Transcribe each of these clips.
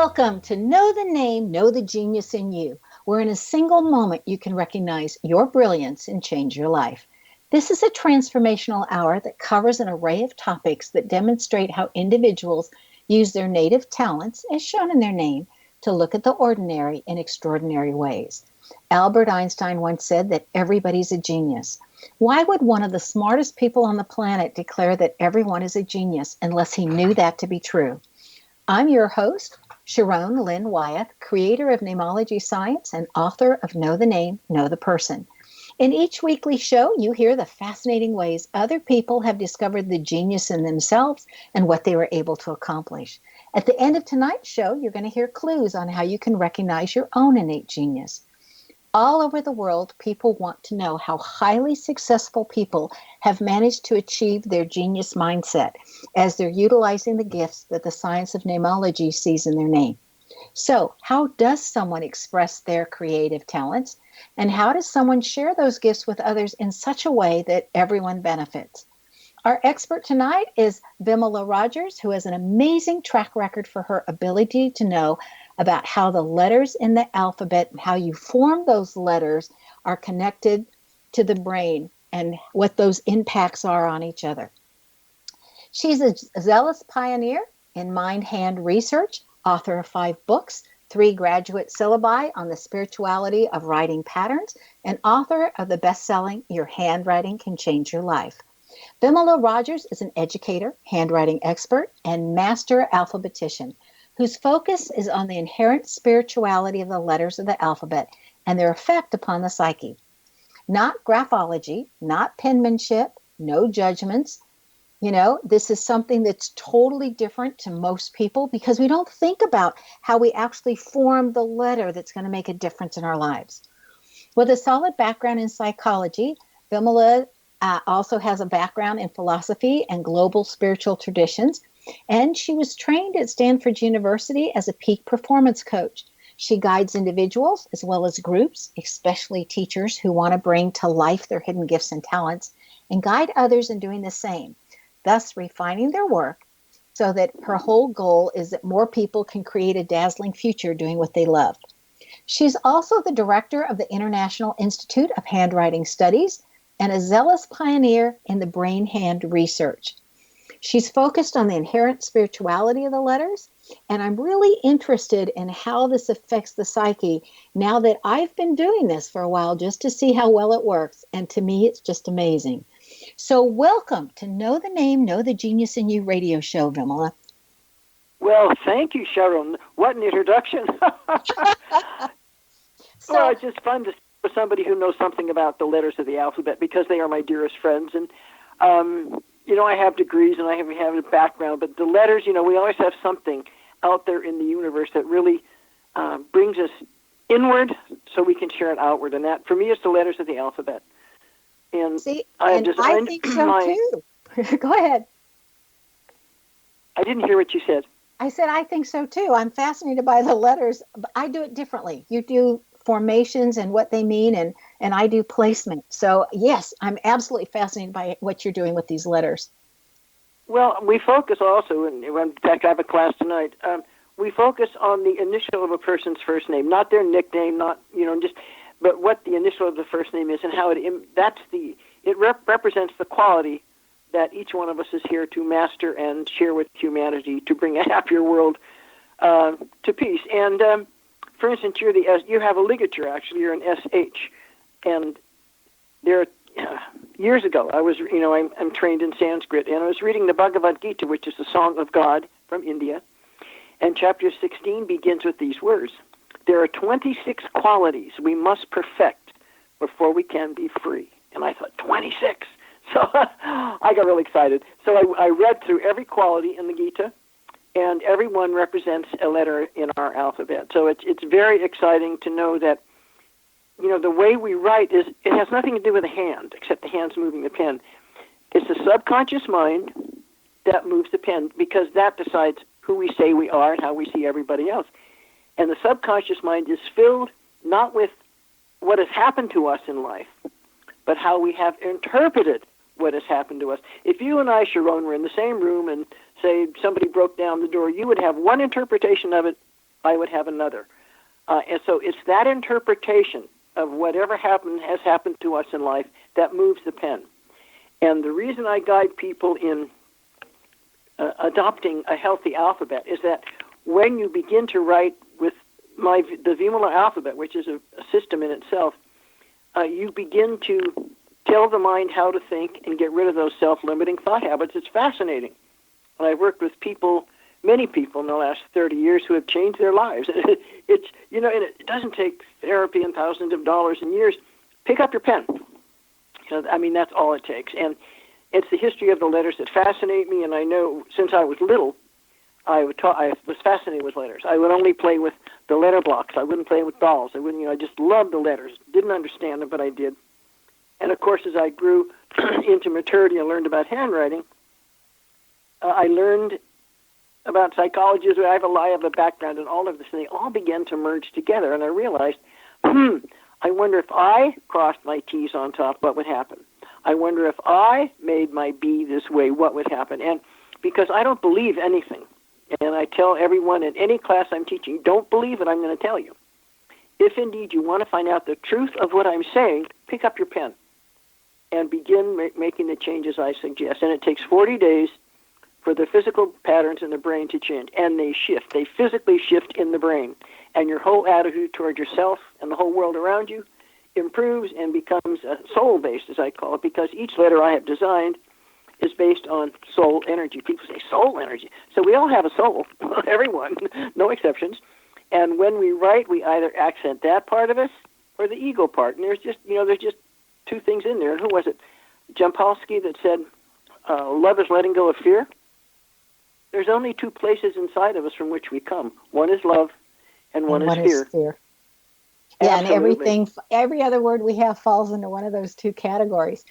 Welcome to Know the Name, Know the Genius in You, where in a single moment you can recognize your brilliance and change your life. This is a transformational hour that covers an array of topics that demonstrate how individuals use their native talents, as shown in their name, to look at the ordinary in extraordinary ways. Albert Einstein once said that everybody's a genius. Why would one of the smartest people on the planet declare that everyone is a genius unless he knew that to be true? I'm your host, Sharon Lynn Wyeth, creator of Namology Science and author of Know the Name, Know the Person. In each weekly show, you hear the fascinating ways other people have discovered the genius in themselves and what they were able to accomplish. At the end of tonight's show, you're going to hear clues on how you can recognize your own innate genius. All over the world, people want to know how highly successful people have managed to achieve their genius mindset as they're utilizing the gifts that the science of namology sees in their name. So, how does someone express their creative talents? And how does someone share those gifts with others in such a way that everyone benefits? Our expert tonight is Vimala Rogers, who has an amazing track record for her ability to know about how the letters in the alphabet and how you form those letters are connected to the brain and what those impacts are on each other. She's a zealous pioneer in mind-hand research, author of 5 books, 3 graduate syllabi on the spirituality of writing patterns, and author of the best-selling Your Handwriting Can Change Your Life. Vimala Rogers is an educator, handwriting expert, and master alphabetician whose focus is on the inherent spirituality of the letters of the alphabet and their effect upon the psyche. Not graphology, not penmanship, no judgments. This is something that's totally different to most people because we don't think about how we actually form the letter that's going to make a difference in our lives. With a solid background in psychology, Vimala also has a background in philosophy and global spiritual traditions, and she was trained at Stanford University as a peak performance coach. She guides individuals as well as groups, especially teachers who want to bring to life their hidden gifts and talents, and guide others in doing the same, thus refining their work so that her whole goal is that more people can create a dazzling future doing what they love. She's also the director of the International Institute of Handwriting Studies and a zealous pioneer in the brain-hand research. She's focused on the inherent spirituality of the letters, and I'm really interested in how this affects the psyche now that I've been doing this for a while just to see how well it works, and to me it's just amazing. So welcome to Know the Name, Know the Genius in You radio show, Vimala. Well, thank you, Sharon. What an introduction. Well, it's just fun to see somebody who knows something about the letters of the alphabet because they are my dearest friends. And, I have degrees and I have a background, but the letters, we always have something out there in the universe that really brings us inward so we can share it outward. And that, for me, is the letters of the alphabet. And I think so too. Go ahead. I didn't hear what you said. I said I think so too. I'm fascinated by the letters. But I do it differently. You do formations and what they mean, and I do placement. So yes, I'm absolutely fascinated by what you're doing with these letters. Well, we focus also, and in fact I have a class tonight, we focus on the initial of a person's first name, not their nickname, but what the initial of the first name is and how it represents the quality that each one of us is here to master and share with humanity to bring a happier world to peace. And for instance, you have a ligature, actually, you're an SH. And there, years ago, I'm trained in Sanskrit, and I was reading the Bhagavad Gita, which is the Song of God from India, and chapter 16 begins with these words. There are 26 qualities we must perfect before we can be free. And I thought, 26? So I got really excited. So I read through every quality in the Gita, and every one represents a letter in our alphabet. So it's very exciting to know that, the way we write it has nothing to do with the hand, except the hand's moving the pen. It's the subconscious mind that moves the pen because that decides who we say we are and how we see everybody else. And the subconscious mind is filled not with what has happened to us in life, but how we have interpreted what has happened to us. If you and I, Sharon, were in the same room and, say, somebody broke down the door, you would have one interpretation of it I would have another. And so it's that interpretation of whatever has happened to us in life that moves the pen. And the reason I guide people in adopting a healthy alphabet is that when you begin to write with the Vimala alphabet, which is a system in itself, you begin to tell the mind how to think and get rid of those self-limiting thought habits. It's fascinating. And I've worked with many people in the last 30 years who have changed their lives. It's, and it doesn't take therapy and thousands of dollars and years. Pick up your pen. That's all it takes. And it's the history of the letters that fascinate me. And I know since I was little, I was fascinated with letters. I would only play with the letter blocks. I wouldn't play with dolls. I just loved the letters. Didn't understand them, but I did. And of course, as I grew into maturity and learned about handwriting, I learned about psychology. I have a background in all of this, and they all began to merge together. And I realized, I wonder if I crossed my T's on top, what would happen? I wonder if I made my B this way, what would happen? And because I don't believe anything, and I tell everyone in any class I'm teaching, don't believe what I'm going to tell you. If indeed you want to find out the truth of what I'm saying, pick up your pen and begin making the changes I suggest. And it takes 40 days for the physical patterns in the brain to change, and they shift. They physically shift in the brain, and your whole attitude toward yourself and the whole world around you improves and becomes soul-based, as I call it, because each letter I have designed is based on soul energy. People say soul energy. So we all have a soul, everyone, no exceptions. And when we write, we either accent that part of us or the ego part. And there's just two things in there. And who was it? Jampolsky that said, love is letting go of fear. There's only two places inside of us from which we come. One is love, and one is fear. Yeah, and every other word we have falls into one of those two categories.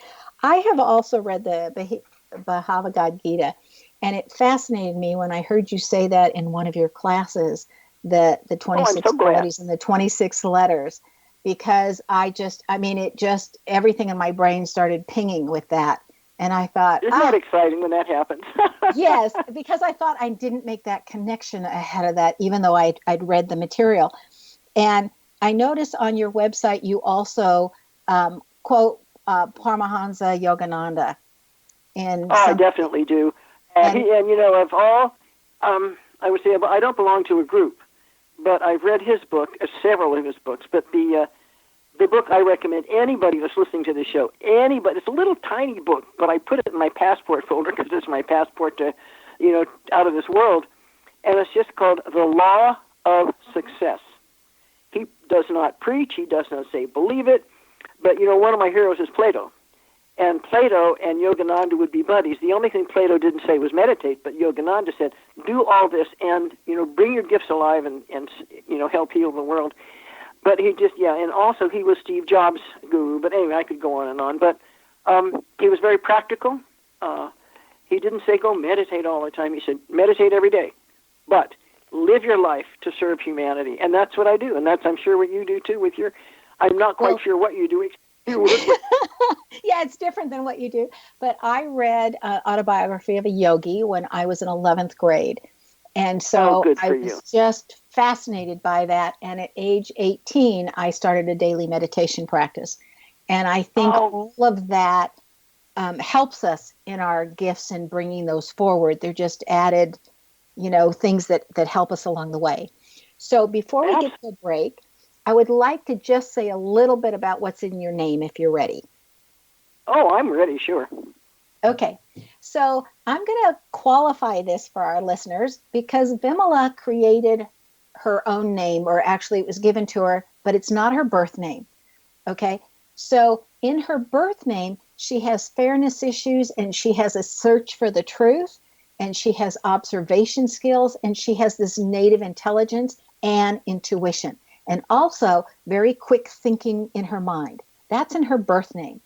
I have also read the Bhagavad Gita, and it fascinated me when I heard you say that in one of your classes, the 26 qualities and the 26 letters, because everything in my brain started pinging with that. And I thought, isn't that exciting when that happens? Yes, because I thought I didn't make that connection ahead of that, even though I'd read the material. And I noticed on your website you also quote Paramahansa Yogananda. I definitely do. I would say I don't belong to a group, but I've read his book, several of his books. But the book I recommend anybody that's listening to the show, it's a little tiny book, but I put it in my passport folder because it's my passport to, out of this world. And it's just called The Law of Success. He does not preach. He does not say believe it. But, one of my heroes is Plato. And Plato and Yogananda would be buddies. The only thing Plato didn't say was meditate, but Yogananda said, do all this and, bring your gifts alive and help heal the world. But he and also he was Steve Jobs' guru. But anyway, I could go on and on. But he was very practical. He didn't say go meditate all the time. He said meditate every day, but live your life to serve humanity. And that's what I do. And that's, I'm sure, what you do too with your, I'm not quite sure what you do. Yeah, it's different than what you do. But I read Autobiography of a Yogi when I was in 11th grade. And so I was just fascinated by that. And at age 18, I started a daily meditation practice. And I think all of that helps us in our gifts and bringing those forward. They're just added, things that help us along the way. So before we get to a break, I would like to just say a little bit about what's in your name if you're ready. Oh, I'm ready, sure. Okay, so I'm going to qualify this for our listeners because Vimala created her own name, or actually it was given to her, but it's not her birth name. Okay, so in her birth name, she has fairness issues and she has a search for the truth and she has observation skills and she has this native intelligence and intuition and also very quick thinking in her mind. That's in her birth name.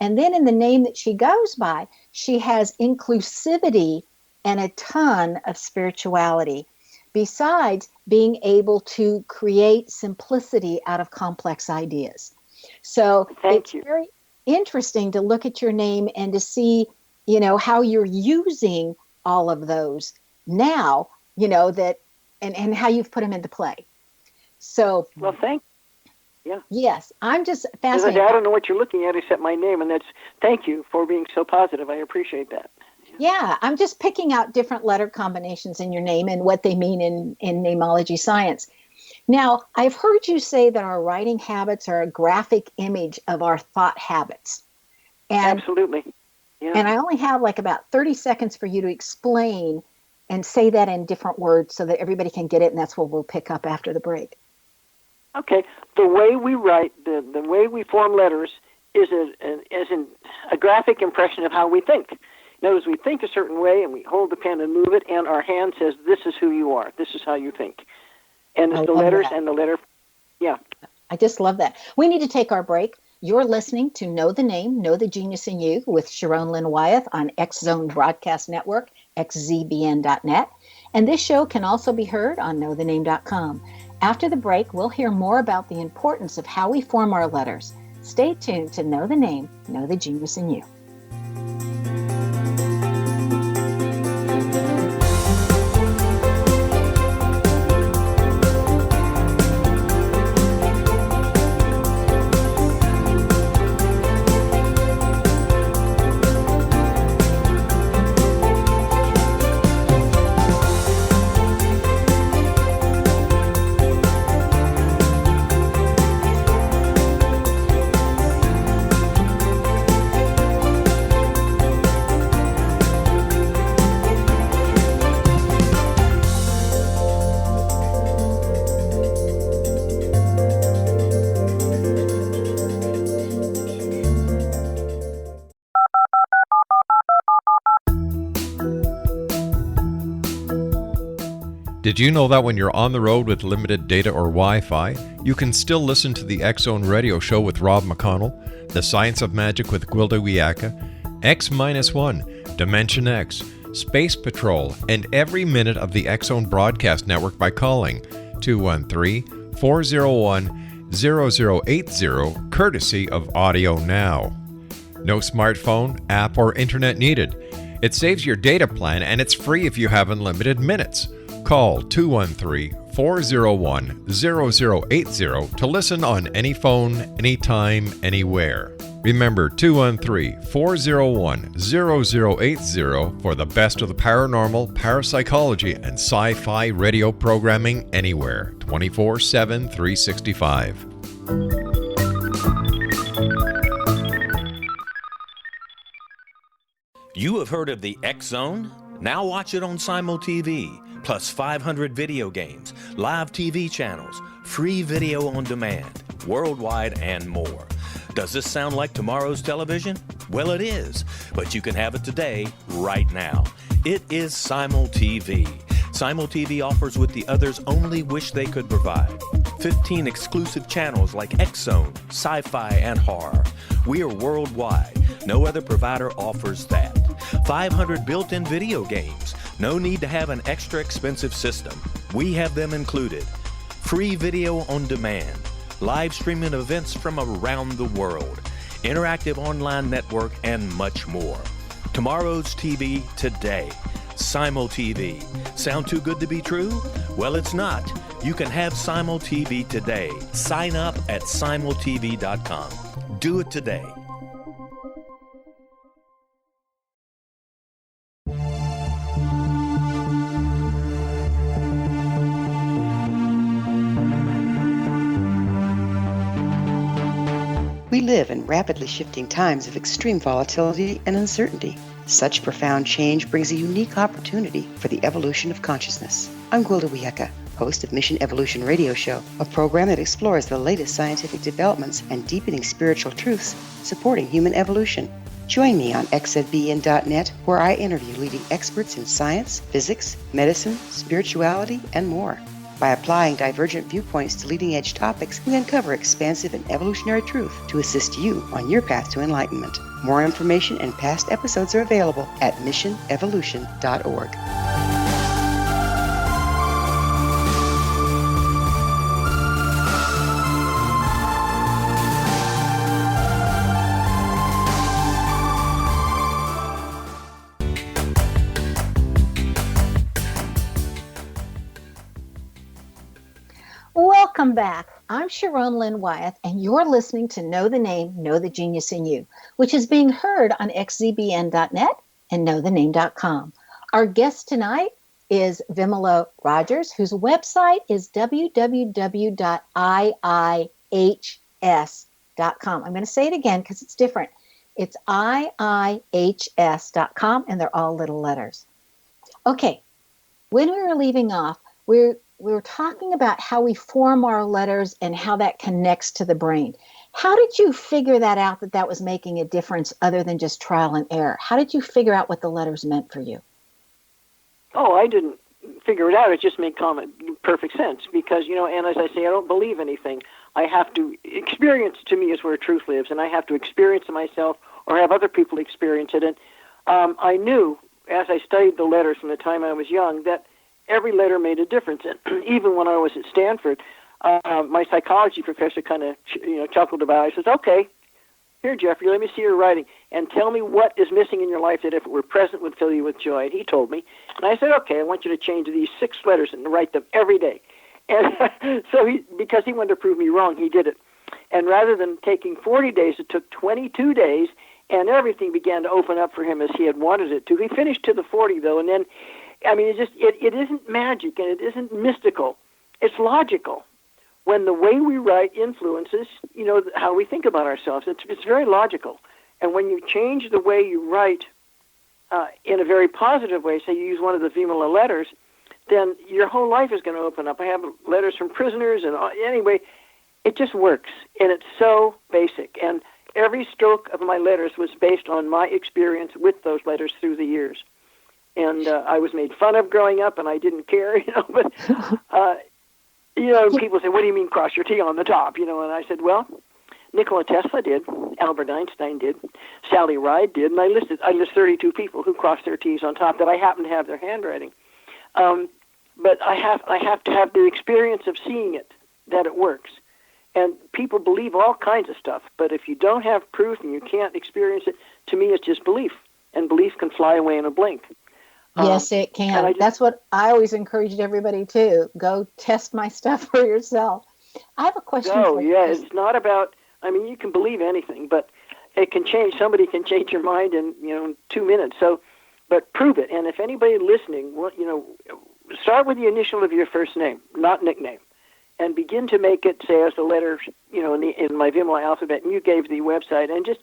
And then in the name that she goes by, she has inclusivity and a ton of spirituality, besides being able to create simplicity out of complex ideas. So it's very interesting to look at your name and to see, how you're using all of those now, that and how you've put them into play. So, well, yeah. Yes, I'm just I fascinated. don't know what you're looking at except my name, and thank you for being so positive. I appreciate that. Yeah, I'm just picking out different letter combinations in your name and what they mean in namology science. Now, I've heard you say that our writing habits are a graphic image of our thought habits. And, absolutely. Yeah. And I only have like about 30 seconds for you to explain and say that in different words so that everybody can get it, and that's what we'll pick up after the break. Okay. The way we write, the way we form letters is a graphic impression of how we think. In other words, we think a certain way, and we hold the pen and move it, and our hand says, this is who you are. This is how you think. And it's the letters and the letter. Yeah. I just love that. We need to take our break. You're listening to Know the Name, Know the Genius in You with Sharon Lynn Wyeth on X Zone Broadcast Network, xzbn.net. And this show can also be heard on knowthename.com. After the break, we'll hear more about the importance of how we form our letters. Stay tuned to Know the Name, Know the Genius in You. Did you know that when you're on the road with limited data or Wi-Fi, you can still listen to the X-Zone Radio Show with Rob McConnell, The Science of Magic with Gwilda Wiyaka, X-1, Dimension X, Space Patrol, and every minute of the X-Zone Broadcast Network by calling 213-401-0080, courtesy of Audio Now. No smartphone, app, or internet needed. It saves your data plan, and it's free if you have unlimited minutes. Call 213-401-0080 to listen on any phone, anytime, anywhere. Remember 213-401-0080 for the best of the paranormal, parapsychology, and sci-fi radio programming anywhere, 24/7, 365. You have heard of the X Zone? Now watch it on Simul TV. Plus 500 video games, live TV channels, free video on demand, worldwide, and more. Does this sound like tomorrow's television? Well, it is, but you can have it today, right now. It is Simul TV. Simul TV offers what the others only wish they could provide. 15 exclusive channels like X-Zone, Sci-Fi, and Horror. We are worldwide. No other provider offers that. 500 built-in video games. No need to have an extra expensive system. We have them included. Free video on demand. Live streaming events from around the world. Interactive online network, and much more. Tomorrow's TV today. Simul TV. Sound too good to be true? Well, it's not. You can have Simul TV today. Sign up at simultv.com. Do it today. We live in rapidly shifting times of extreme volatility and uncertainty. Such profound change brings a unique opportunity for the evolution of consciousness. I'm Gwilda Wiyaka, host of Mission Evolution Radio Show, a program that explores the latest scientific developments and deepening spiritual truths supporting human evolution. Join me on xzbn.net, where I interview leading experts in science, physics, medicine, spirituality, and more. By applying divergent viewpoints to leading-edge topics, we uncover expansive and evolutionary truth to assist you on your path to enlightenment. More information and past episodes are available at missionevolution.org. Welcome back. I'm Sharon Lynn Wyeth, and you're listening to Know the Name, Know the Genius in You, which is being heard on xzbn.net and knowthename.com. Our guest tonight is Vimala Rogers, whose website is www.iihs.com. I'm going to say it again because it's different. It's iihs.com, and they're all little letters. Okay, when we were leaving off, we were talking about how we form our letters and how that connects to the brain. How did you figure that out, that was making a difference other than just trial and error? How did you figure out what the letters meant for you? Oh, I didn't figure it out. It just made perfect sense because, and as I say, I don't believe anything. I have to experience, to me, is where truth lives, and I have to experience it myself or have other people experience it. And I knew, as I studied the letters from the time I was young, that every letter made a difference. And even when I was at Stanford, my psychology professor kind of, chuckled about it. He says, okay, here, Jeffrey, let me see your writing and tell me what is missing in your life that if it were present would fill you with joy. And he told me. And I said, okay, I want you to change these 6 letters and write them every day. And so because he wanted to prove me wrong, he did it. And rather than taking 40 days, it took 22 days, and everything began to open up for him as he had wanted it to. He finished to the 40, though, and then, it isn't magic and it isn't mystical. It's logical. When the way we write influences, how we think about ourselves, it's very logical. And when you change the way you write in a very positive way, say you use one of the Vimala letters, then your whole life is going to open up. I have letters from prisoners, and anyway, it just works. And it's so basic. And every stroke of my letters was based on my experience with those letters through the years. And I was made fun of growing up, and I didn't care, but, people say, what do you mean cross your T on the top? And I said, well, Nikola Tesla did, Albert Einstein did, Sally Ride did, and I list 32 people who crossed their T's on top that I happen to have their handwriting. But I have to have the experience of seeing it, that it works. And people believe all kinds of stuff, but if you don't have proof and you can't experience it, to me it's just belief, and belief can fly away in a blink. Yes, it can. That's what I always encouraged everybody to go test my stuff for yourself. I have a question for you. Yeah, it's not about, you can believe anything, but it can change. Somebody can change your mind in, 2 minutes. So, but prove it. And if anybody listening, start with the initial of your first name, not nickname, and begin to make it, say, as the letters, in my Vimala alphabet, and you gave the website, and just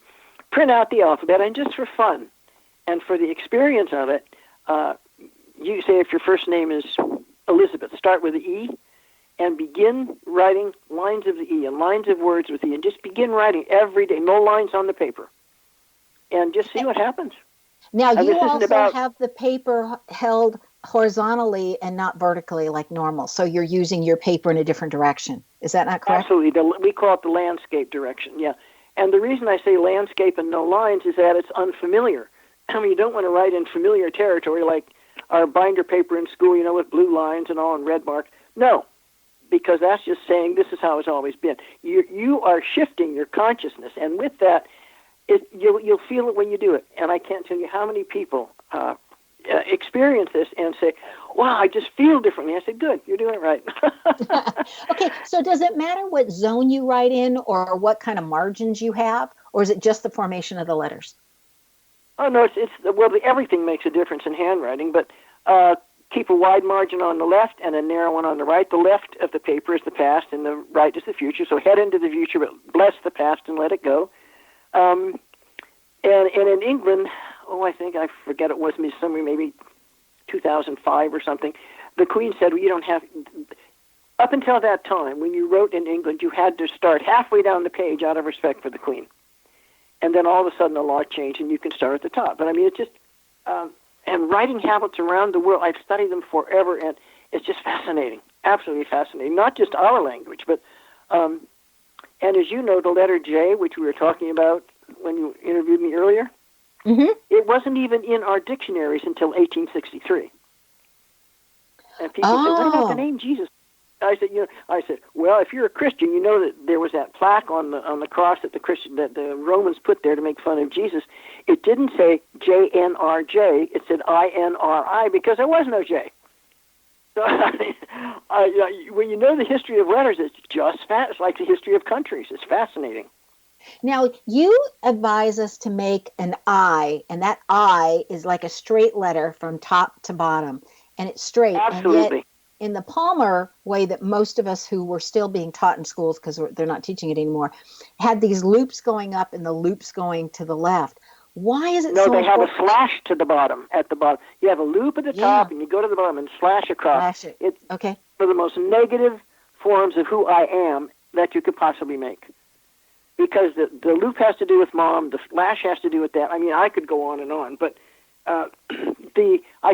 print out the alphabet, and just for fun, and for the experience of it, you say if your first name is Elizabeth, start with the E, and begin writing lines of the E and lines of words with E, and just begin writing every day, no lines on the paper, and just see what happens. Now, you also have the paper held horizontally and not vertically like normal, so you're using your paper in a different direction. Is that not correct? Absolutely. We call it the landscape direction, yeah. And the reason I say landscape and no lines is that it's unfamiliar. You don't want to write in familiar territory like our binder paper in school, with blue lines and all and red mark. No, because that's just saying this is how it's always been. You are shifting your consciousness, and with that, you'll feel it when you do it. And I can't tell you how many people experience this and say, wow, I just feel differently. I said, good, you're doing it right. Okay, so does it matter what zone you write in or what kind of margins you have, or is it just the formation of the letters? Oh, no, everything makes a difference in handwriting, but keep a wide margin on the left and a narrow one on the right. The left of the paper is the past and the right is the future, so head into the future, but bless the past and let it go. And in England, I forget, it was somewhere maybe 2005 or something, the Queen said, well, you don't have, up until that time, when you wrote in England, you had to start halfway down the page out of respect for the Queen. And then all of a sudden the law changed and you can start at the top. But it's just, and writing habits around the world, I've studied them forever, and it's just fascinating, absolutely fascinating. Not just our language, but, and as you know, the letter J, which we were talking about when you interviewed me earlier, it wasn't even in our dictionaries until 1863. And people said, what about the name Jesus? I said, well, if you're a Christian, you know that there was that plaque on the cross that the Romans put there to make fun of Jesus. It didn't say JNRJ, it said INRI because there was no J. So when you know the history of letters, it's just it's like the history of countries. It's fascinating. Now, you advise us to make an I, and that I is like a straight letter from top to bottom, and it's straight. Absolutely. And yet, in the Palmer way that most of us who were still being taught in schools, because they're not teaching it anymore, had these loops going up and the loops going to the left. Why is it so No, they have important? a slash to the bottom, at the bottom. You have a loop at the top, and you go to the bottom and slash across. Slash it. It's okay. one of the most negative forms of who I am that you could possibly make. Because the loop has to do with mom, the slash has to do with that. I mean, I could go on, but I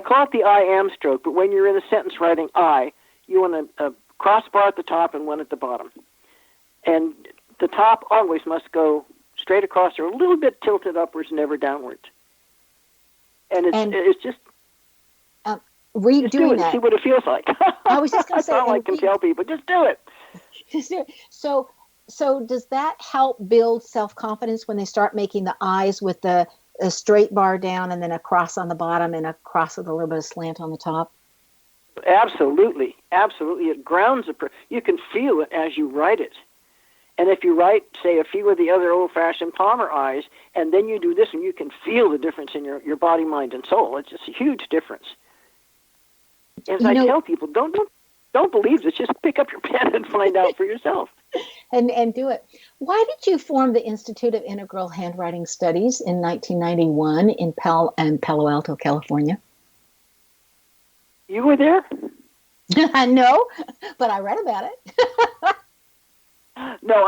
call it the I am stroke, but when you're in a sentence writing I, you want a crossbar at the top and one at the bottom. And the top always must go straight across or a little bit tilted upwards, never downwards. And it's just redoing that. See what it feels like. I was just going to say, that's all I can tell people. Just do it. Just do it. So does that help build self-confidence when they start making the I's with a straight bar down and then a cross on the bottom and a cross with a little bit of slant on the top? Absolutely. Absolutely. It grounds you can feel it as you write it. And if you write, say, a few of the other old-fashioned Palmer I's, and then you do this, and you can feel the difference in your body, mind, and soul. It's just a huge difference. As I tell people, don't believe this. Just pick up your pen and find out for yourself. And do it. Why did you form the Institute of Integral Handwriting Studies in 1991 in Palo Alto, California? You were there? No, but I read about it. No,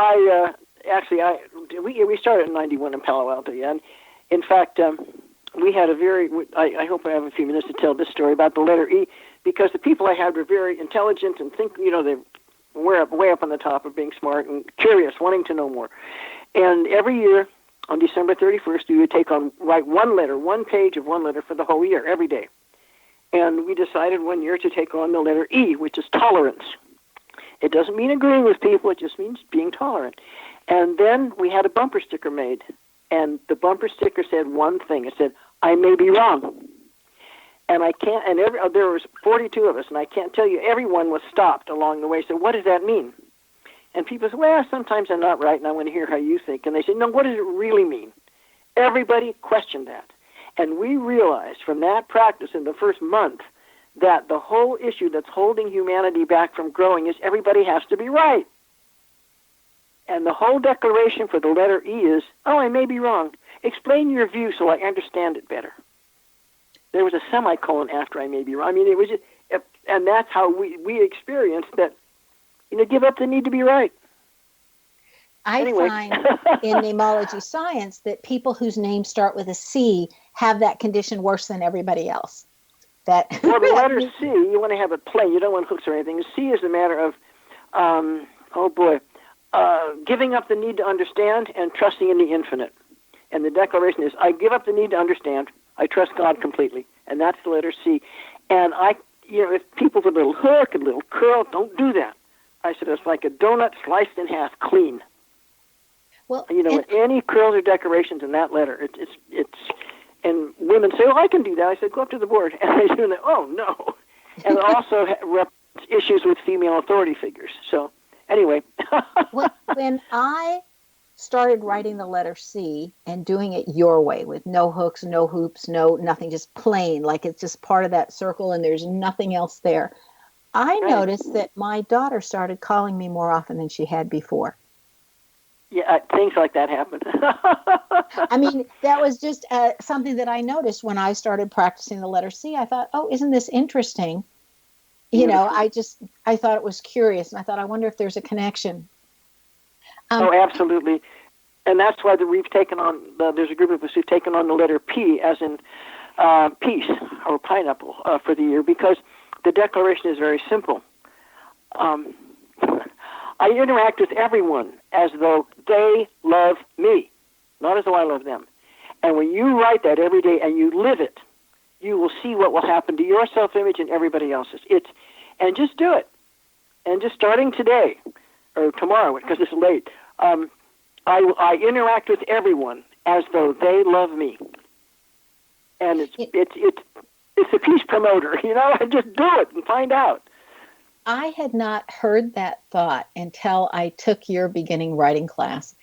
we started in 91 in Palo Alto, yeah. And in fact, we had I hope I have a few minutes to tell this story about the letter E, because the people I had were very intelligent and they were way up on the top of being smart and curious, wanting to know more. And every year on December 31st, we would write one page of one letter for the whole year, every day. And we decided one year to take on the letter E, which is tolerance. It doesn't mean agreeing with people, it just means being tolerant. And then we had a bumper sticker made, and the bumper sticker said one thing. It said, I may be wrong. And there was 42 of us, and I can't tell you, everyone was stopped along the way. So what does that mean? And people said, well, sometimes I'm not right, and I want to hear how you think. And they said, no, what does it really mean? Everybody questioned that. And we realized from that practice in the first month that the whole issue that's holding humanity back from growing is everybody has to be right. And the whole declaration for the letter E is, oh, I may be wrong. Explain your view so I understand it better. There was a semicolon after I may be wrong. I mean, it was just, and that's how we experienced that, give up the need to be right. I find in namology science that people whose names start with a C have that condition worse than everybody else. Well, the letter C, you want to have it plain. You don't want hooks or anything. C is a matter of, giving up the need to understand and trusting in the infinite. And the declaration is, I give up the need to understand. I trust God completely. And that's the letter C. And if people with a little hook and a little curl, don't do that. I said, it's like a donut sliced in half, clean. Well, any curls or decorations in that letter, it's and women say, oh, I can do that. I said, go up to the board. And they do that. Oh, no. And it also represents issues with female authority figures. So anyway. When I started writing the letter C and doing it your way with no hooks, no hoops, nothing, just plain, like it's just part of that circle and there's nothing else there, I noticed that my daughter started calling me more often than she had before. Yeah, things like that happen. I mean, that was just something that I noticed when I started practicing the letter C. I thought, oh, isn't this interesting? I thought it was curious, and I thought, I wonder if there's a connection. Absolutely. And that's why we've taken on, there's a group of us who've taken on the letter P, as in peace, or pineapple, for the year, because the declaration is very simple. I interact with everyone as though they love me, not as though I love them. And when you write that every day and you live it, you will see what will happen to your self-image and everybody else's. And just do it. And just starting today, or tomorrow, because it's late, I interact with everyone as though they love me. And it's a peace promoter, just do it and find out. I had not heard that thought until I took your beginning writing class.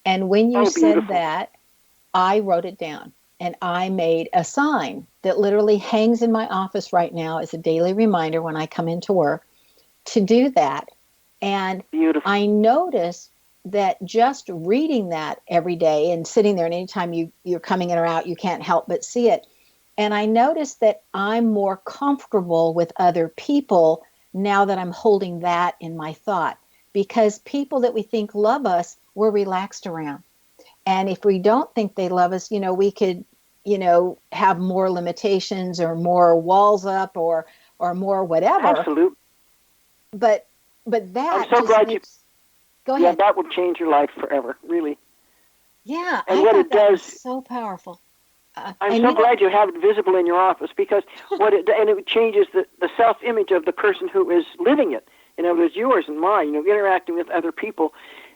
And when you said beautiful. that, I wrote it down. And I made a sign that literally hangs in my office right now as a daily reminder when I come into work to do that. And Beautiful. I noticed that just reading that every day and sitting there, and anytime you're coming in or out, you can't help but see it. And I noticed that I'm more comfortable with other people now that I'm holding that in my thought, because people that we think love us, we're relaxed around. And if we don't think they love us, we could, have more limitations or more walls up or more whatever. Absolutely. But that I'm so just glad makes, go Yeah, ahead. that will change your life forever, really. Yeah, And I what thought it that was does- so powerful. I'm so glad you have it visible in your office, because it changes the self-image of the person who is living it. In other words, yours and mine, interacting with other people.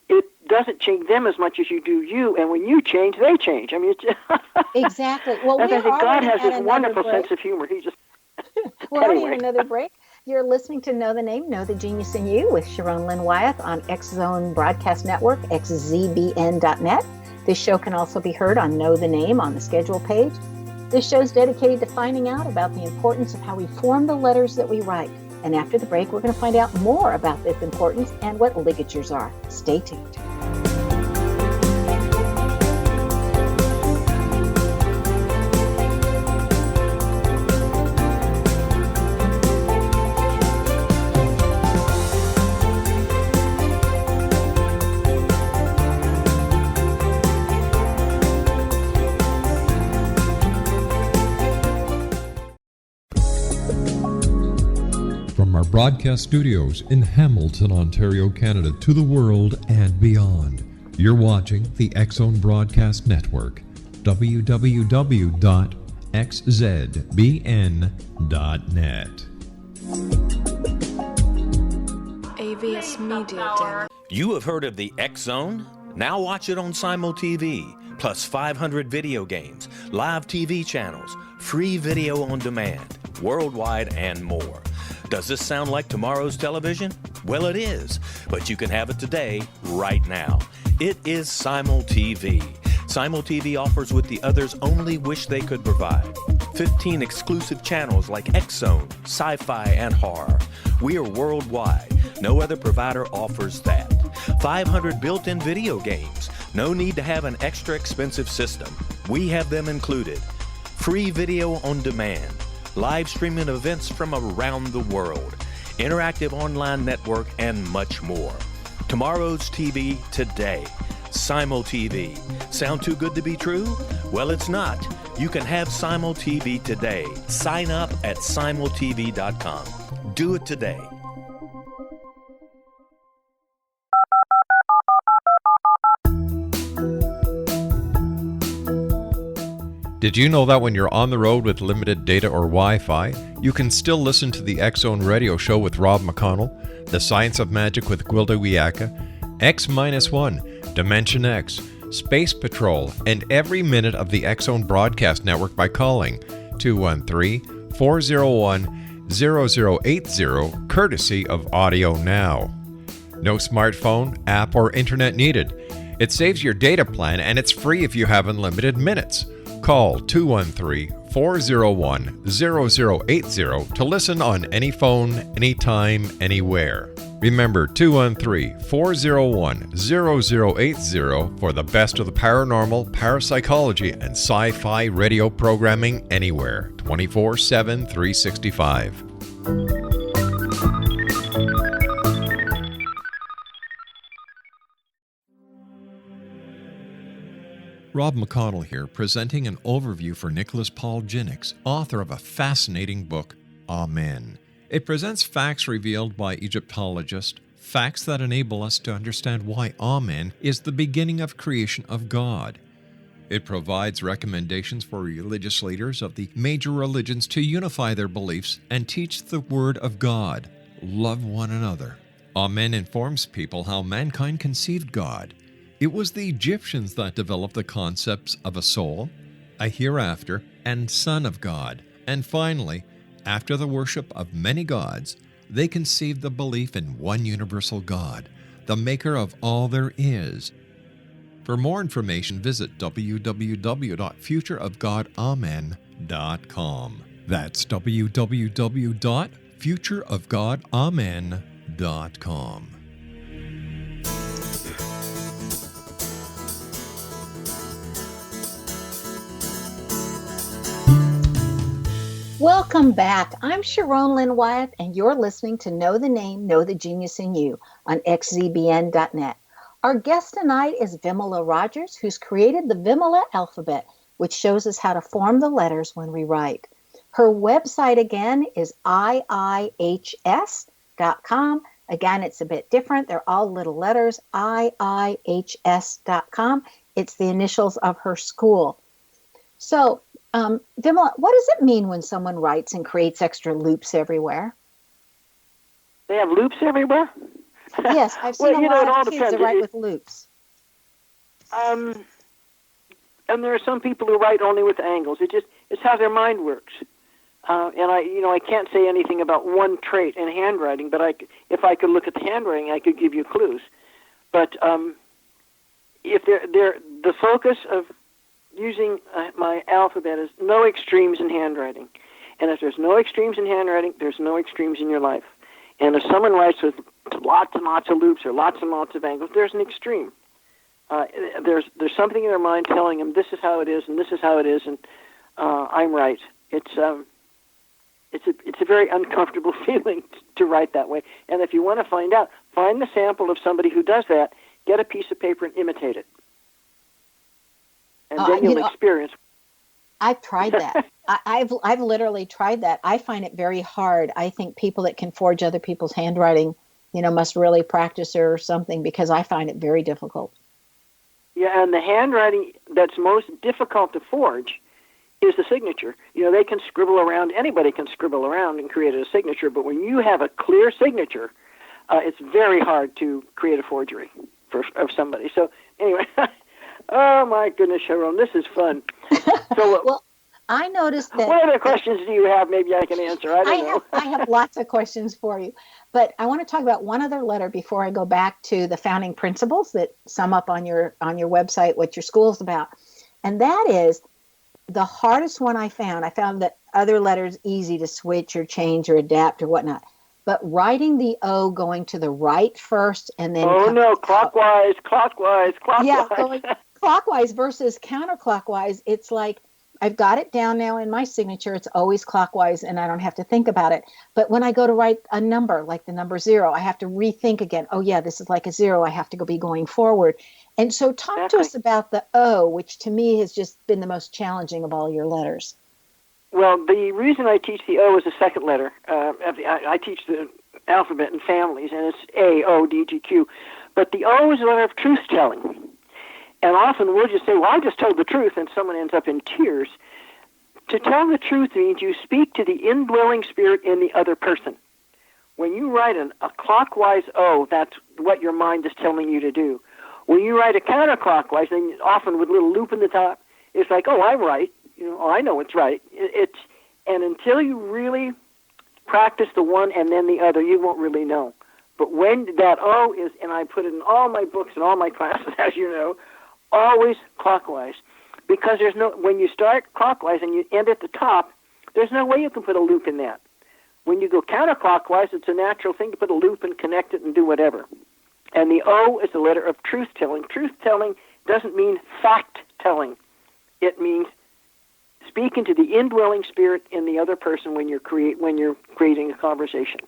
It doesn't change them as much as you do you, and when you change, they change. I mean, it's Exactly. Well, I think God has this wonderful break. sense of humor. He just We're already Anyway. in another break. You're listening to Know the Name, Know the Genius in You with Sharon Lynn Wyeth on X Zone Broadcast Network, xzbn.net. This show can also be heard on Know the Name on the schedule page. This show is dedicated to finding out about the importance of how we form the letters that we write. And after the break, we're going to find out more about this importance and what ligatures are. Stay tuned. From our broadcast studios in Hamilton, Ontario, Canada, to the world and beyond, you're watching the X Zone Broadcast Network, www.xzbn.net. AVS Media Den. You have heard of the X Zone? Now watch it on Simul TV, plus 500 video games, live TV channels, free video on demand, worldwide, and more. Does this sound like tomorrow's television? Well, it is, but you can have it today, right now. It is Simul TV. Simul TV offers what the others only wish they could provide. 15 exclusive channels like X Zone, sci-fi, and horror. We are worldwide. No other provider offers that. 500 built-in video games. No need to have an extra expensive system. We have them included. Free video on demand. Live streaming events from around the world, interactive online network, and much more. Tomorrow's TV today. Simul TV. Sound too good to be true? Well, it's not. You can have Simul TV today. Sign up at simultv.com. Do it today. Did you know that when you're on the road with limited data or Wi-Fi, you can still listen to the X Zone Radio Show with Rob McConnell, The Science of Magic with Gwilda Wiyaka, X-1, Dimension X, Space Patrol, and every minute of the X Zone Broadcast Network by calling 213-401-0080, courtesy of Audio Now. No smartphone, app, or internet needed. It saves your data plan, and it's free if you have unlimited minutes. Call 213-401-0080 to listen on any phone, anytime, anywhere. Remember 213-401-0080 for the best of the paranormal, parapsychology, and sci-fi radio programming anywhere, 24/7, 365. Rob McConnell here, presenting an overview for Nicholas Paul Jennings, author of a fascinating book, Amen. It presents facts revealed by Egyptologists, facts that enable us to understand why Amen is the beginning of creation of God. It provides recommendations for religious leaders of the major religions to unify their beliefs and teach the Word of God. Love one another. Amen informs people how mankind conceived God. It was the Egyptians that developed the concepts of a soul, a hereafter, and Son of God. And finally, after the worship of many gods, they conceived the belief in one universal God, the maker of all there is. For more information, visit www.futureofgodamen.com. That's www.futureofgodamen.com. Welcome back. I'm Sharon Lynn Wyatt, and you're listening to Know the Name, Know the Genius in You on xzbn.net. Our guest tonight is Vimala Rogers, who's created the Vimala alphabet, which shows us how to form the letters when we write. Her website, again, is iihs.com. Again, it's a bit different. They're all little letters, iihs.com. It's the initials of her school. So, Vimala, what does it mean when someone writes and creates extra loops everywhere? They have loops everywhere? Yes, I've seen a lot of kids that write with loops. And there are some people who write only with angles. It's how their mind works. And I can't say anything about one trait in handwriting, but if I could look at the handwriting, I could give you clues. But if the focus of using my alphabet is no extremes in handwriting. And if there's no extremes in handwriting, there's no extremes in your life. And if someone writes with lots and lots of loops or lots and lots of angles, there's an extreme. There's something in their mind telling them this is how it is and this is how it is, and I'm right. It's a very uncomfortable feeling to write that way. And if you want to find out, find the sample of somebody who does that, get a piece of paper and imitate it. And then you'll experience. I've tried that. I've literally tried that. I find it very hard. I think people that can forge other people's handwriting, must really practice or something, because I find it very difficult. Yeah, and the handwriting that's most difficult to forge is the signature. They can scribble around. Anybody can scribble around and create a signature, but when you have a clear signature, it's very hard to create a forgery of somebody. So anyway. Oh, my goodness, Sharon, this is fun. So, well, I noticed that... What other questions do you have? Maybe I can answer. I don't know. I have lots of questions for you. But I want to talk about one other letter before I go back to the founding principles that sum up on your website what your school's about. And that is the hardest one I found. I found that other letters easy to switch or change or adapt or whatnot. But writing the O going to the right first and then... Oh, no, clockwise. Yeah, going clockwise versus counterclockwise. It's like, I've got it down now in my signature. It's always clockwise and I don't have to think about it. But when I go to write a number, like the number 0, I have to rethink again. Oh, yeah, this is like a 0. I have to be going forward. And so talk to us about the O, which to me has just been the most challenging of all your letters. Well, the reason I teach the O as a second letter, I teach the alphabet in families, and it's A, O, D, G, Q. But the O is a letter of truth-telling. And often we'll just say, well, I just told the truth, and someone ends up in tears. To tell the truth means you speak to the indwelling spirit in the other person. When you write a clockwise O, that's what your mind is telling you to do. When you write a counterclockwise, then often with a little loop in the top, it's like, oh, I'm right. I know it's right. And until you really practice the one and then the other, you won't really know. But when that O is, and I put it in all my books and all my classes, as you know, always clockwise. Because when you start clockwise and you end at the top, there's no way you can put a loop in that. When you go counterclockwise, it's a natural thing to put a loop and connect it and do whatever. And the O is the letter of truth-telling. Truth-telling doesn't mean fact-telling. It means speaking to the indwelling spirit in the other person when you're creating a conversation.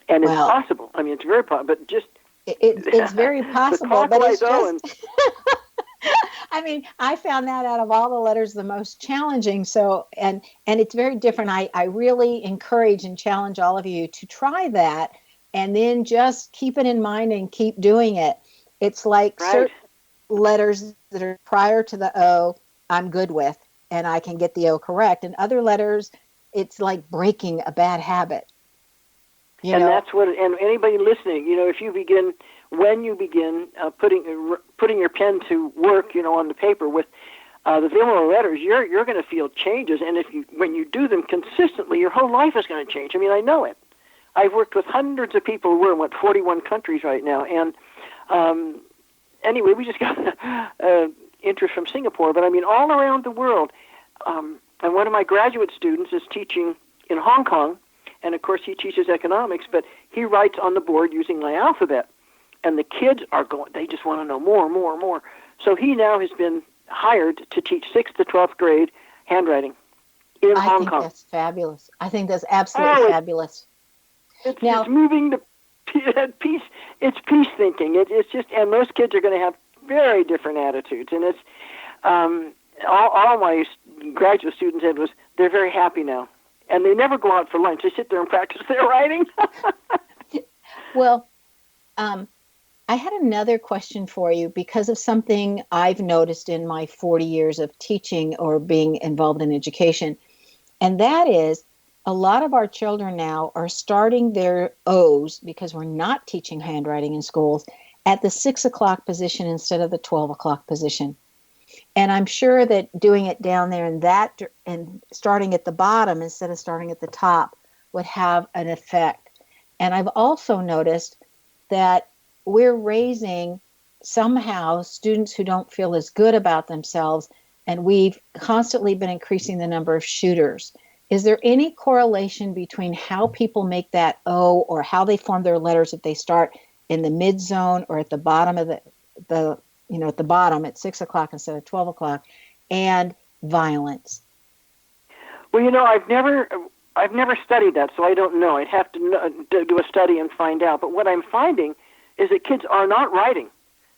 And it's possible. I mean, it's very possible, but just... It's very possible, but it's just... I mean, I found that out of all the letters the most challenging. So, and it's very different. I really encourage and challenge all of you to try that and then just keep it in mind and keep doing it. It's like certain letters that are prior to the O, I'm good with, and I can get the O correct. And other letters, it's like breaking a bad habit. That's what, and anybody listening, if you begin, when you begin putting your pen to work, on the paper with the Vimala letters, you're going to feel changes. And when you do them consistently, your whole life is going to change. I mean, I know it. I've worked with hundreds of people. We're in 41 countries right now, and anyway, we just got interest from Singapore, but I mean all around the world. And one of my graduate students is teaching in Hong Kong, and of course he teaches economics, but he writes on the board using my alphabet. And the kids are going, they just want to know more and more and more. So he now has been hired to teach 6th to 12th grade handwriting in Hong Kong. I think that's fabulous. I think that's absolutely fabulous. It's moving to peace. It's peace thinking. It's just, and those kids are going to have very different attitudes. And it's, all my graduate students said was, they're very happy now. And they never go out for lunch. They sit there and practice their writing. Well, I had another question for you because of something I've noticed in my 40 years of teaching or being involved in education. And that is a lot of our children now are starting their O's, because we're not teaching handwriting in schools, at the 6 o'clock position instead of the 12 o'clock position. And I'm sure that doing it down there and starting at the bottom instead of starting at the top would have an effect. And I've also noticed that we're raising somehow students who don't feel as good about themselves, and we've constantly been increasing the number of shooters. Is there any correlation between how people make that O, or how they form their letters if they start in the mid zone or at the bottom of the at the bottom at 6 o'clock instead of 12 o'clock, and violence? Well, I've never studied that, so I don't know. I'd have to do a study and find out. But what I'm finding is that kids are not writing.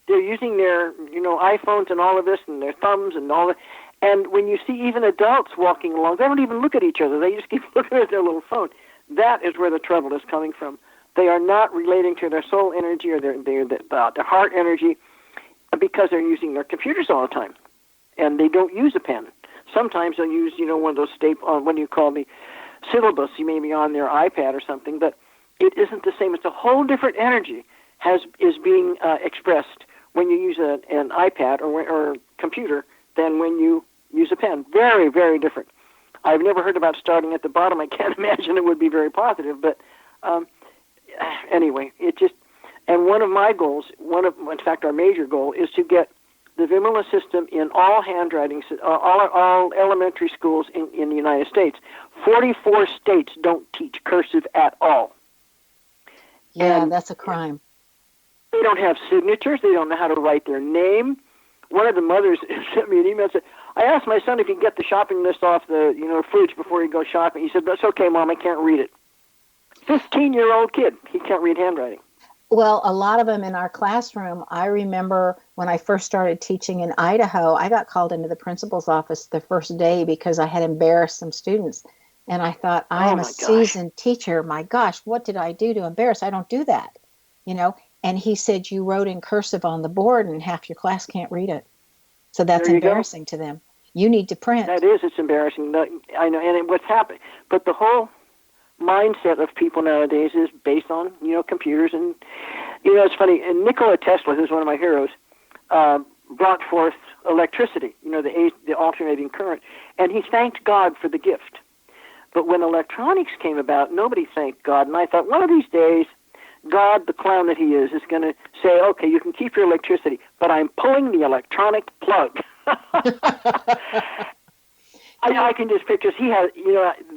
They're using their, iPhones and all of this, and their thumbs and all that. And when you see even adults walking along, they don't even look at each other. They just keep looking at their little phone. That is where the trouble is coming from. They are not relating to their soul energy or their heart energy, because they're using their computers all the time, and they don't use a pen. Sometimes they'll use, one of those syllabus, maybe on their iPad or something, but it isn't the same. It's a whole different energy is being expressed when you use an iPad or computer than when you use a pen. Very, very different. I've never heard about starting at the bottom. I can't imagine it would be very positive, but anyway, and one of my goals, in fact, our major goal, is to get the Vimala system in all handwriting, all elementary schools in the United States. 44 states don't teach cursive at all. Yeah, and that's a crime. They don't have signatures. They don't know how to write their name. One of the mothers sent me an email and said, I asked my son if he could get the shopping list off the fridge before he goes shopping. He said, that's okay, Mom, I can't read it. 15-year-old kid. He can't read handwriting. Well, a lot of them in our classroom. I remember when I first started teaching in Idaho, I got called into the principal's office the first day because I had embarrassed some students. And I thought, I am a seasoned teacher. My gosh, what did I do to embarrass? I don't do that, And he said, you wrote in cursive on the board and half your class can't read it. So that's embarrassing to them. You need to print. That is, it's embarrassing. I know, and what's happening. But the whole mindset of people nowadays is based on, computers. And, it's funny, and Nikola Tesla, who's one of my heroes, brought forth electricity, the alternating current, and he thanked God for the gift. But when electronics came about, nobody thanked God. And I thought, one of these days, God, the clown that he is going to say, okay, you can keep your electricity, but I'm pulling the electronic plug. I can just picture, he has,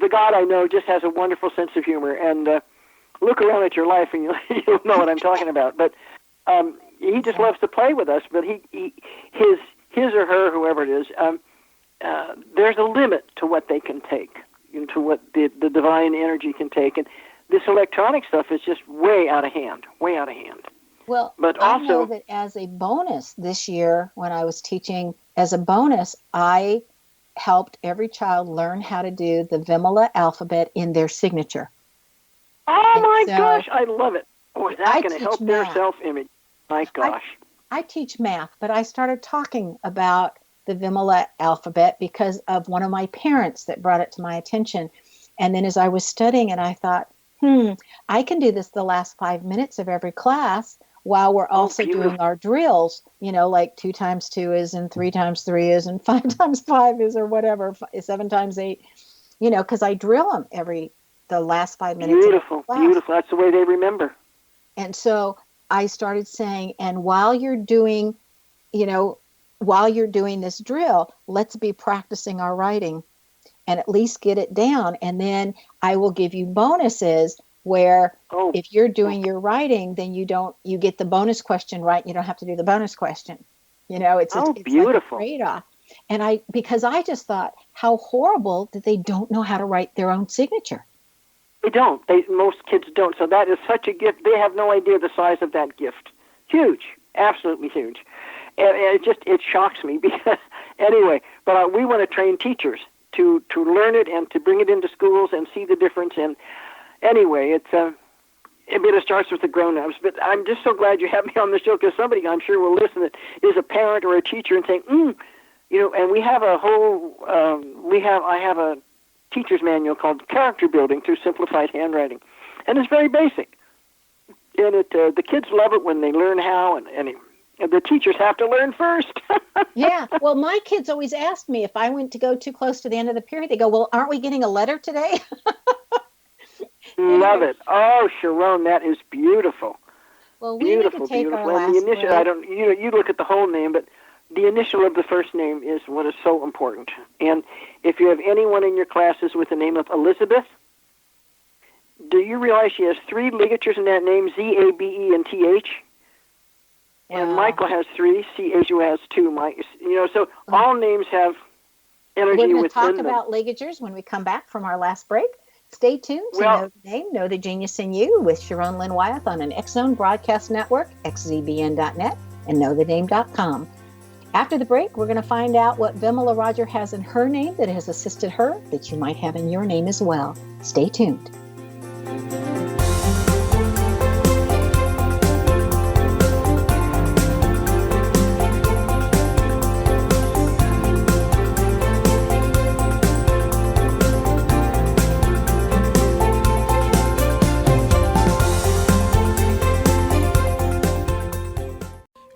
the God I know just has a wonderful sense of humor. And look around at your life and you'll know what I'm talking about. But he just loves to play with us. But his or her, whoever it is, there's a limit to what they can take, to what the divine energy can take. And this electronic stuff is just way out of hand. Well, but also, I know that as a bonus this year, when I was teaching, as a bonus, I helped every child learn how to do the Vimala alphabet in their signature. Oh, my gosh, I love it. Oh, is that going to help their self-image? My gosh. I teach math, but I started talking about the Vimala alphabet because of one of my parents that brought it to my attention. And then as I was studying it, I thought, I can do this the last 5 minutes of every class while we're also doing our drills, like 2 times 2 is, and 3 times 3 is, and 5 times 5 is, or whatever, 7 times 8, because I drill them every the last 5 minutes. Beautiful, beautiful. That's the way they remember. And so I started saying, and while you're doing this drill, let's be practicing our writing and at least get it down. And then I will give you bonuses where if you're doing your writing, then you get the bonus question right. You don't have to do the bonus question. It's beautiful. like a trade-off. And because I just thought how horrible that they don't know how to write their own signature. They don't. Most kids don't. So that is such a gift. They have no idea the size of that gift. Huge. Absolutely huge. And it shocks me because, anyway, but we want to train teachers to learn it and to bring it into schools and see the difference. And anyway, it starts with the grown-ups. But I'm just so glad you have me on the show because somebody I'm sure will listen that is a parent or a teacher and think, and we have a whole, I have a teacher's manual called Character Building Through Simplified Handwriting. And it's very basic. And the kids love it when they learn how, and the teachers have to learn first. Yeah. Well, my kids always ask me if I went to go too close to the end of the period, they go, well, aren't we getting a letter today? Love it. Oh, Sharon, that is beautiful. Well, we need to take our last break. You look at the whole name, but the initial of the first name is what is so important. And if you have anyone in your classes with the name of Elizabeth, do you realize she has 3 ligatures in that name, Z-A-B-E and T-H? And Michael has 3, C-H-U has 2. So all names have energy within them. We're going to talk about ligatures when we come back from our last break. Stay tuned to Know the Name, Know the Genius in You with Sharon Lynn Wyeth on an X-Zone Broadcast Network, xzbn.net, and knowthename.com. After the break, we're going to find out what Vimala Rogers has in her name that has assisted her that you might have in your name as well. Stay tuned.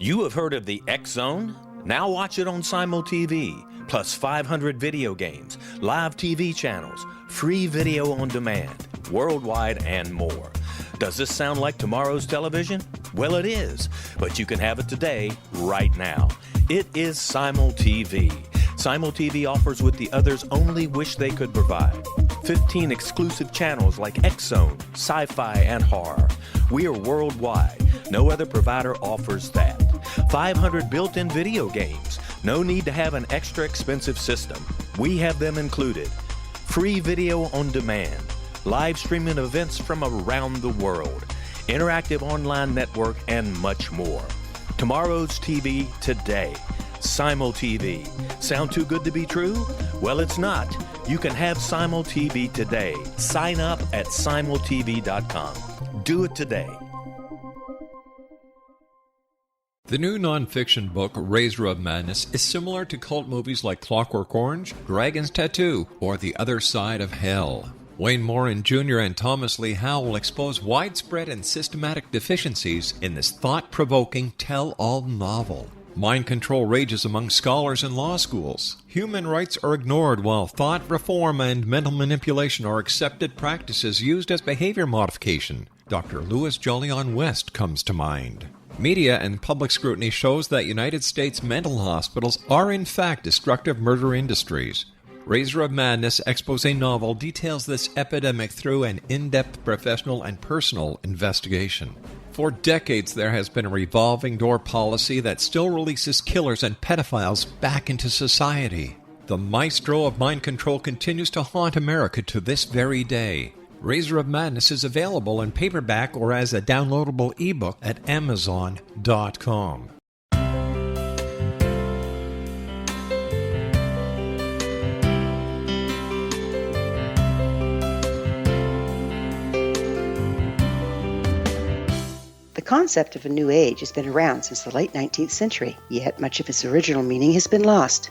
You have heard of the X-Zone? Now watch it on SimulTV, plus 500 video games, live TV channels, free video on demand, worldwide, and more. Does this sound like tomorrow's television? Well, it is, but you can have it today, right now. It is SimulTV. SimulTV offers what the others only wish they could provide. 15 exclusive channels like X-Zone, Sci-Fi, and Horror. We are worldwide. No other provider offers that. 500 built-in video games. No need to have an extra expensive system. We have them included. Free video on demand. Live streaming events from around the world. Interactive online network, and much more. Tomorrow's TV today. SimulTV. Sound too good to be true? Well, it's not. You can have SimulTV today. Sign up at simultv.com. Do it today. The new nonfiction book, Razor of Madness, is similar to cult movies like Clockwork Orange, Dragon's Tattoo, or The Other Side of Hell. Wayne Morin Jr. and Thomas Lee Howell will expose widespread and systematic deficiencies in this thought-provoking tell-all novel. Mind control rages among scholars in law schools. Human rights are ignored while thought reform and mental manipulation are accepted practices used as behavior modification. Dr. Louis Jolyon West comes to mind. Media and public scrutiny shows that United States mental hospitals are in fact destructive murder industries. Razor of Madness expose novel details this epidemic through an in-depth professional and personal investigation. For decades, there has been a revolving door policy that still releases killers and pedophiles back into society. The maestro of mind control continues to haunt America to this very day. Razor of Madness is available in paperback or as a downloadable ebook at Amazon.com. The concept of a new age has been around since the late 19th century, yet much of its original meaning has been lost.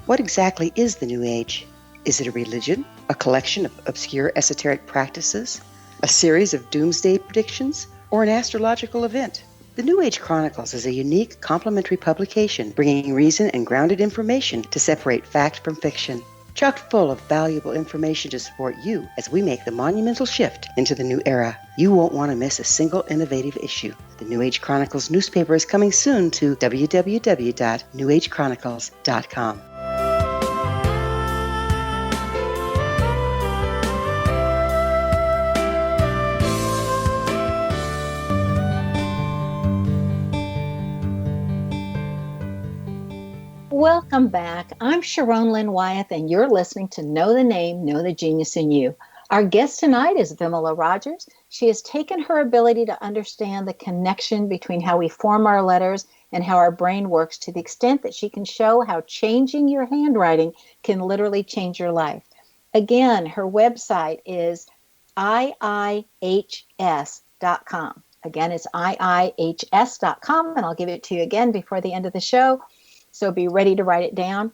What exactly is the new age? Is it a religion, a collection of obscure esoteric practices, a series of doomsday predictions, or an astrological event? The New Age Chronicles is a unique complementary publication bringing reason and grounded information to separate fact from fiction. chock full of valuable information to support you as we make the monumental shift into the new era. You won't want to miss a single innovative issue. The New Age Chronicles newspaper is coming soon to www.newagechronicles.com. Welcome back. I'm Sharon Lynn Wyeth, and you're listening to Know the Name, Know the Genius in You. Our guest tonight is Vimala Rogers. She has taken her ability to understand the connection between how we form our letters and how our brain works to the extent that she can show how changing your handwriting can literally change your life. Again, her website is iihs.com. Again, it's iihs.com, and I'll give it to you again before the end of the show. So be ready to write it down.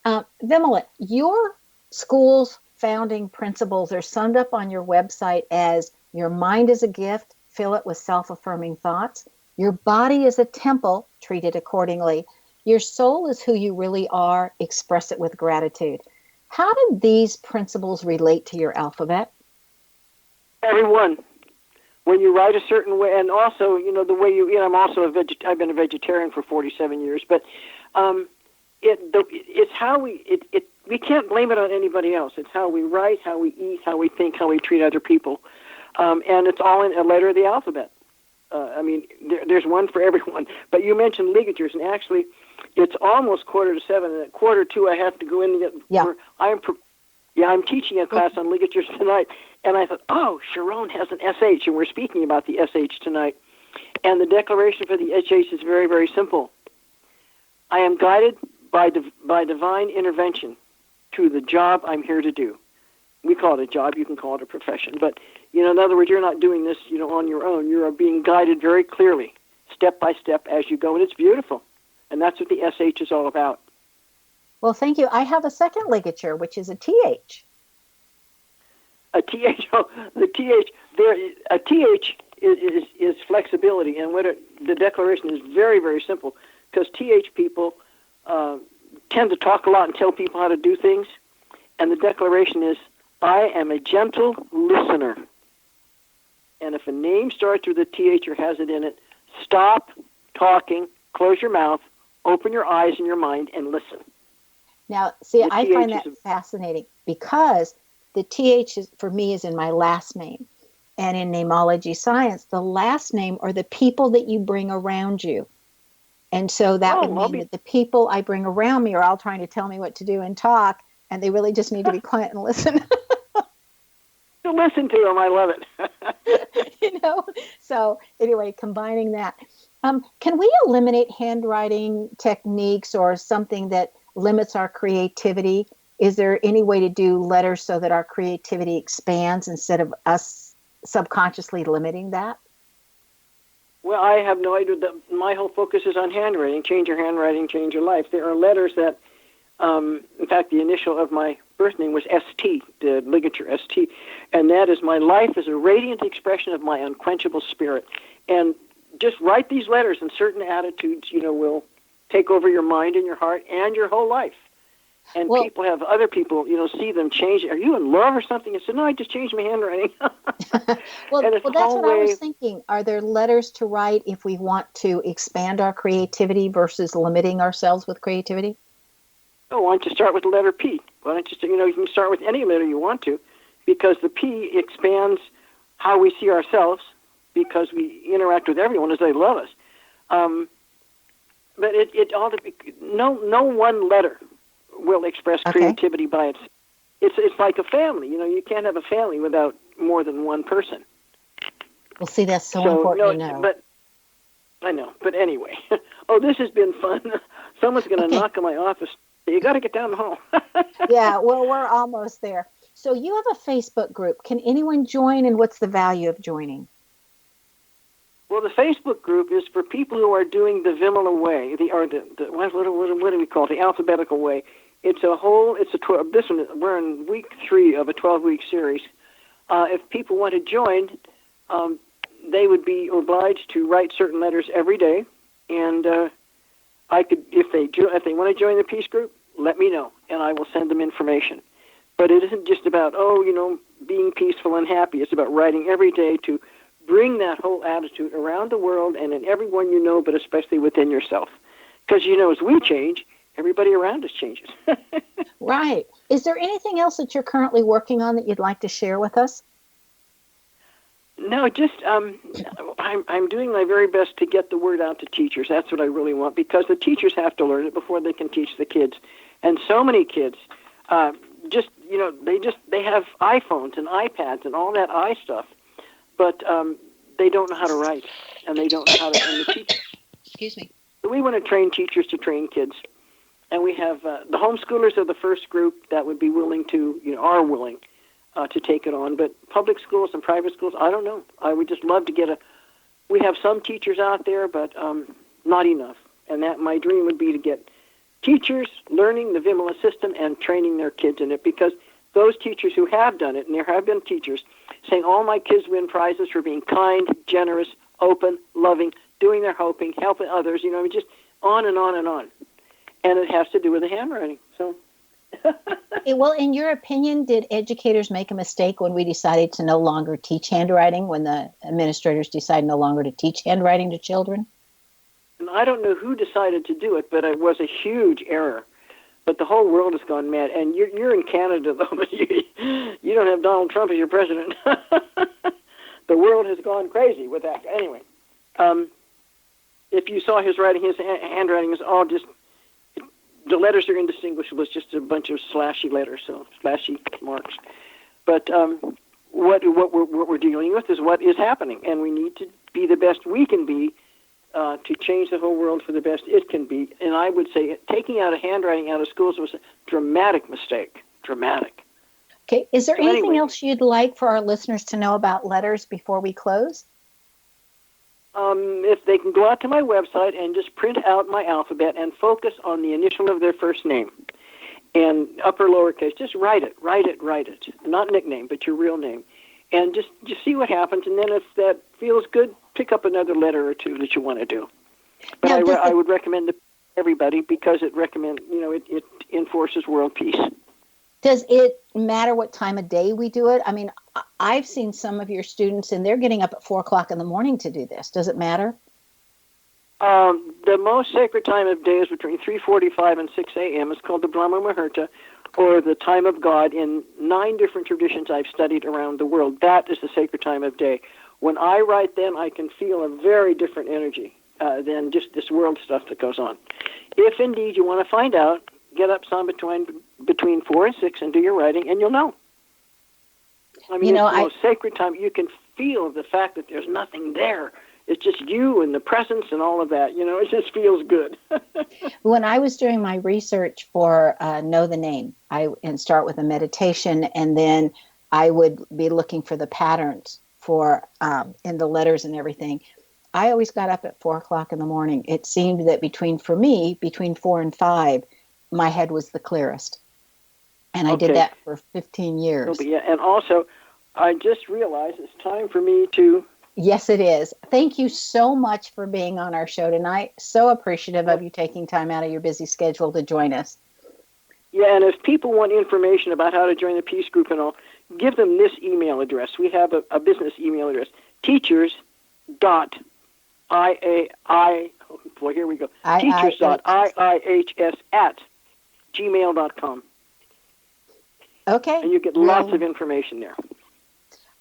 Vimala, your school's founding principles are summed up on your website as your mind is a gift, fill it with self-affirming thoughts. Your body is a temple, treat it accordingly. Your soul is who you really are, express it with gratitude. How do these principles relate to your alphabet? Everyone. When you write a certain way, and also, the way I'm also I've been a vegetarian for 47 years, but it's how we can't blame it on anybody else. It's how we write, how we eat, how we think, how we treat other people, and it's all in a letter of the alphabet. There's one for everyone. But you mentioned ligatures, and actually, it's almost 6:45, and at 6:45 I have to go in and get. Yeah. I'm teaching a class on ligatures tonight, and I thought, Sharon has an SH, and we're speaking about the SH tonight. And the declaration for the SH is very, very simple. I am guided by divine intervention to the job I'm here to do. We call it a job, you can call it a profession. But, in other words, you're not doing this, on your own. You are being guided very clearly, step by step as you go, and it's beautiful. And that's what the SH is all about. Well, thank you. I have a second ligature, which is a TH. A TH, the TH, a TH is flexibility, and the declaration is very, very simple, because TH people tend to talk a lot and tell people how to do things, and the declaration is, I am a gentle listener. And if a name starts with a TH or has it in it, stop talking, close your mouth, open your eyes and your mind, and listen. Now, see, I find that fascinating because the TH for me is in my last name. And in namology science, the last name are the people that you bring around you. And so that would mean that the people I bring around me are all trying to tell me what to do and talk, and they really just need to be quiet and listen. To listen to them, I love it. So anyway, combining that. Can we eliminate handwriting techniques or something that limits our creativity? Is there any way to do letters so that our creativity expands instead of us subconsciously limiting that? Well, I have no idea. My whole focus is on handwriting. Change your handwriting, change your life. There are letters that, in fact, the initial of my birth name was ST, the ligature ST, and that is my life is a radiant expression of my unquenchable spirit. And just write these letters, and certain attitudes, will take over your mind and your heart and your whole life. And people have other people, see them change. Are you in love or something? I said, no, I just changed my handwriting. Well, that's what I was thinking. Are there letters to write if we want to expand our creativity versus limiting ourselves with creativity? Oh, why don't you start with the letter P? Why don't you, you can start with any letter you want to, because the P expands how we see ourselves, because we interact with everyone as they love us. But it ought to be, no one letter will express creativity by itself. It's like a family. You can't have a family without more than one person. Well, see, that's so important to know. But I know. But anyway, this has been fun. Someone's going to knock on my office. You got to get down the hall. Yeah, well, we're almost there. So you have a Facebook group. Can anyone join, and what's the value of joining? Well, the Facebook group is for people who are doing the Vimala way, what do we call it? The alphabetical way. It's a 12. This one, we're in week 3 of a 12-week series. If people want to join, they would be obliged to write certain letters every day, and I could, if they want to join the peace group, let me know, and I will send them information. But it isn't just about, being peaceful and happy. It's about writing every day to bring that whole attitude around the world and in everyone you know, but especially within yourself. Because, as we change, everybody around us changes. Right. Is there anything else that you're currently working on that you'd like to share with us? No, just I'm doing my very best to get the word out to teachers. That's what I really want, because the teachers have to learn it before they can teach the kids. And so many kids they have iPhones and iPads and all that stuff, but they don't know how to write, and they don't know how to. And the teachers, Excuse me. we want to train teachers to train kids, and we have the homeschoolers are the first group that would be willing to, are willing to take it on. But public schools and private schools, I don't know. I would just love to get we have some teachers out there, but not enough. And that my dream would be to get teachers learning the Vimala system and training their kids in it, because those teachers who have done it, and there have been teachers saying, all my kids win prizes for being kind, generous, open, loving, doing their hoping, helping others, just on and on and on. And it has to do with the handwriting. So. Well, in your opinion, did educators make a mistake when we decided to no longer teach handwriting, when the administrators decided no longer to teach handwriting to children? And I don't know who decided to do it, but it was a huge error. But the whole world has gone mad. And you're in Canada, though, but you don't have Donald Trump as your president. The world has gone crazy with that. Anyway, if you saw his writing, his handwriting is all just, the letters are indistinguishable. It's just a bunch of slashy letters, so slashy marks. But what we're dealing with is what is happening, and we need to be the best we can be to change the whole world for the best it can be. And I would say taking out handwriting out of schools was a dramatic mistake. Dramatic. Okay. Is there anything else you'd like for our listeners to know about letters before we close? If they can go out to my website and just print out my alphabet and focus on the initial of their first name and upper lowercase, just write it. Not nickname, but your real name. And just see what happens. And then if that feels good, pick up another letter or two that you want to do. But I would recommend it to everybody, because it it enforces world peace. Does it matter what time of day we do it? I mean, I've seen some of your students, and they're getting up at 4 o'clock in the morning to do this. Does it matter? The most sacred time of day is between 3:45 and 6 a.m. It's called the Brahma Muhurta, or the time of God. In 9 different traditions I've studied around the world, that is the sacred time of day. When I write then, I can feel a very different energy than just this world stuff that goes on. If indeed you want to find out, get up some between 4 and 6 and do your writing, and you'll know. I mean, it's the most sacred time. You can feel the fact that there's nothing there. It's just you and the presence and all of that. It just feels good. When I was doing my research for Know the Name, and start with a meditation, and then I would be looking for the patterns for in the letters and everything. I always got up at 4 o'clock in the morning. It seemed that between 4 and 5, my head was the clearest. And I did that for 15 years. Yeah, and also, I just realized it's time for me to... Yes, it is. Thank you so much for being on our show tonight. So appreciative of you taking time out of your busy schedule to join us. Yeah, and if people want information about how to join the peace group and all, give them this email address. We have a business email address, teachers.iihs@gmail.com. Okay. And you get lots of information there.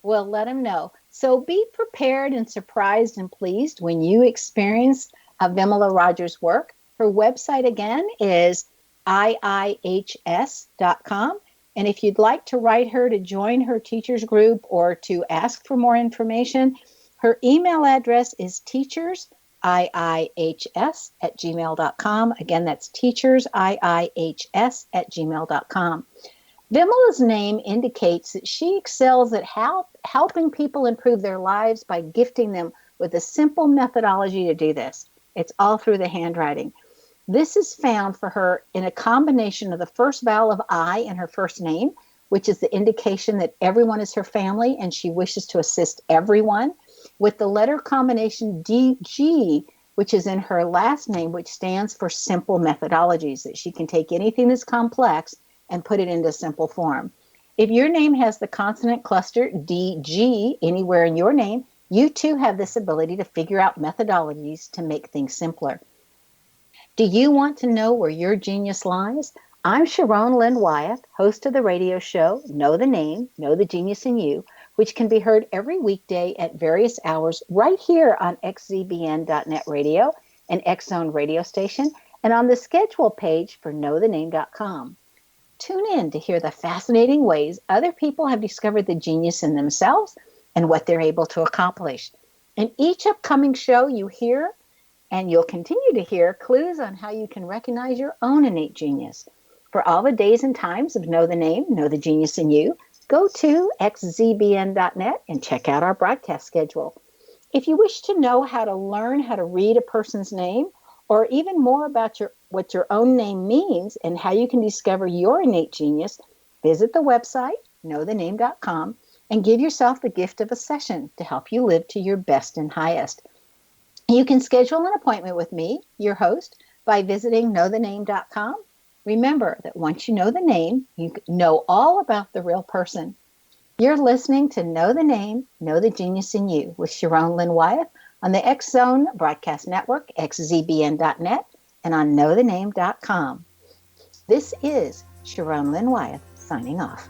Well, let them know. So be prepared and surprised and pleased when you experience Vimala Rogers' work. Her website, again, is iihs.com. And if you'd like to write her to join her teachers group or to ask for more information, her email address is teachersiihs@gmail.com. Again, that's teachersiihs@gmail.com. Vimala's name indicates that she excels at helping people improve their lives by gifting them with a simple methodology to do this. It's all through the handwriting. This is found for her in a combination of the first vowel of I in her first name, which is the indication that everyone is her family and she wishes to assist everyone, with the letter combination DG which is in her last name, which stands for simple methodologies, that she can take anything that's complex and put it into simple form. If your name has the consonant cluster DG anywhere in your name, you too have this ability to figure out methodologies to make things simpler. Do you want to know where your genius lies? I'm Sharon Lynn Wyeth, host of the radio show Know the Name, Know the Genius in You, which can be heard every weekday at various hours right here on xzbn.net radio, an X-Zone radio station, and on the schedule page for knowthename.com. Tune in to hear the fascinating ways other people have discovered the genius in themselves and what they're able to accomplish. In each upcoming show, you hear, and you'll continue to hear, clues on how you can recognize your own innate genius. For all the days and times of Know the Name, Know the Genius in You, go to xzbn.net and check out our broadcast schedule. If you wish to know how to learn how to read a person's name, or even more about what your own name means and how you can discover your innate genius, visit the website, knowthename.com, and give yourself the gift of a session to help you live to your best and highest. You can schedule an appointment with me, your host, by visiting knowthename.com. Remember that once you know the name, you know all about the real person. You're listening to Know the Name, Know the Genius in You with Sharon Lynn Wyeth on the X-Zone Broadcast Network, xzbn.net, and on knowthename.com. This is Sharon Lynn Wyeth signing off.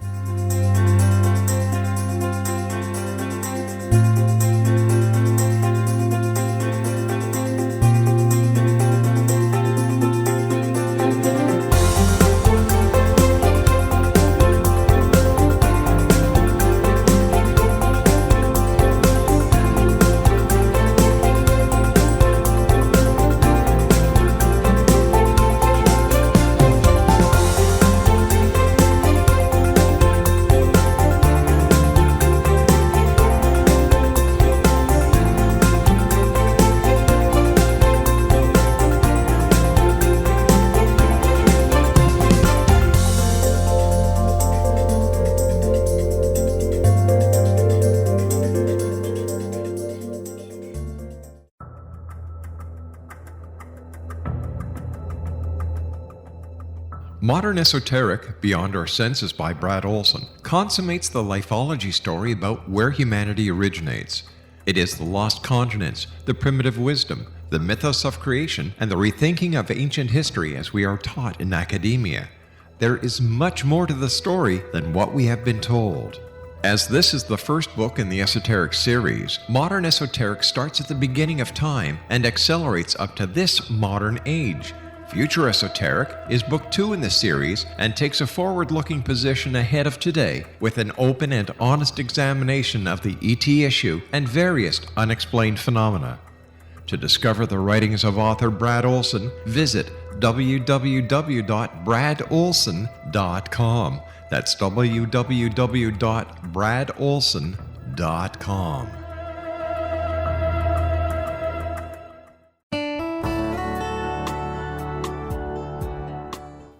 Modern Esoteric, Beyond Our Senses by Brad Olson, consummates the lifeology story about where humanity originates. It is the lost continents, the primitive wisdom, the mythos of creation, and the rethinking of ancient history as we are taught in academia. There is much more to the story than what we have been told. As this is the first book in the Esoteric series, Modern Esoteric starts at the beginning of time and accelerates up to this modern age. Future Esoteric is book 2 in the series and takes a forward-looking position ahead of today with an open and honest examination of the ET issue and various unexplained phenomena. To discover the writings of author Brad Olson, visit www.bradolson.com. That's www.bradolson.com.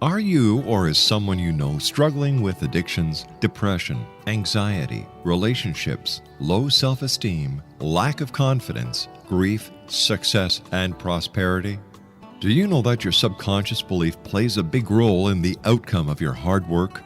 Are you or is someone you know struggling with addictions, depression, anxiety, relationships, low self-esteem, lack of confidence, grief, success, and prosperity? Do you know that your subconscious belief plays a big role in the outcome of your hard work?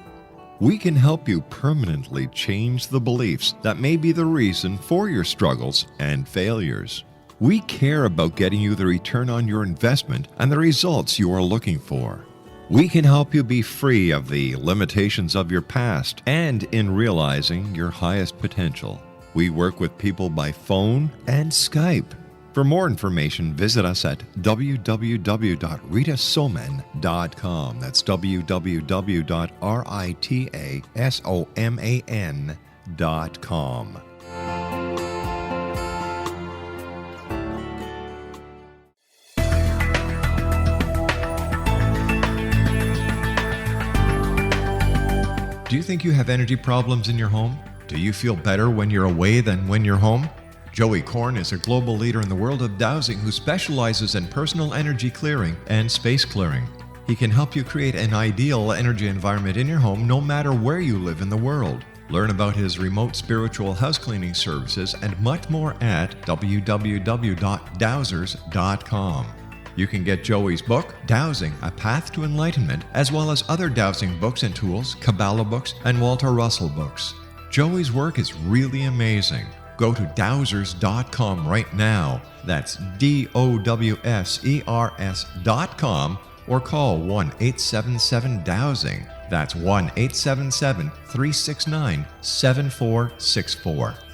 We can help you permanently change the beliefs that may be the reason for your struggles and failures. We care about getting you the return on your investment and the results you are looking for. We can help you be free of the limitations of your past and in realizing your highest potential. We work with people by phone and Skype. For more information, visit us at www.ritasoman.com. That's www.ritasoman.com. Do you think you have energy problems in your home? Do you feel better when you're away than when you're home? Joey Korn is a global leader in the world of dowsing who specializes in personal energy clearing and space clearing. He can help you create an ideal energy environment in your home no matter where you live in the world. Learn about his remote spiritual house cleaning services and much more at www.dowsers.com. You can get Joey's book, Dowsing, A Path to Enlightenment, as well as other dowsing books and tools, Kabbalah books, and Walter Russell books. Joey's work is really amazing. Go to dowsers.com right now. That's DOWSERS.com or call 1-877-DOWSING. That's 1-877-369-7464.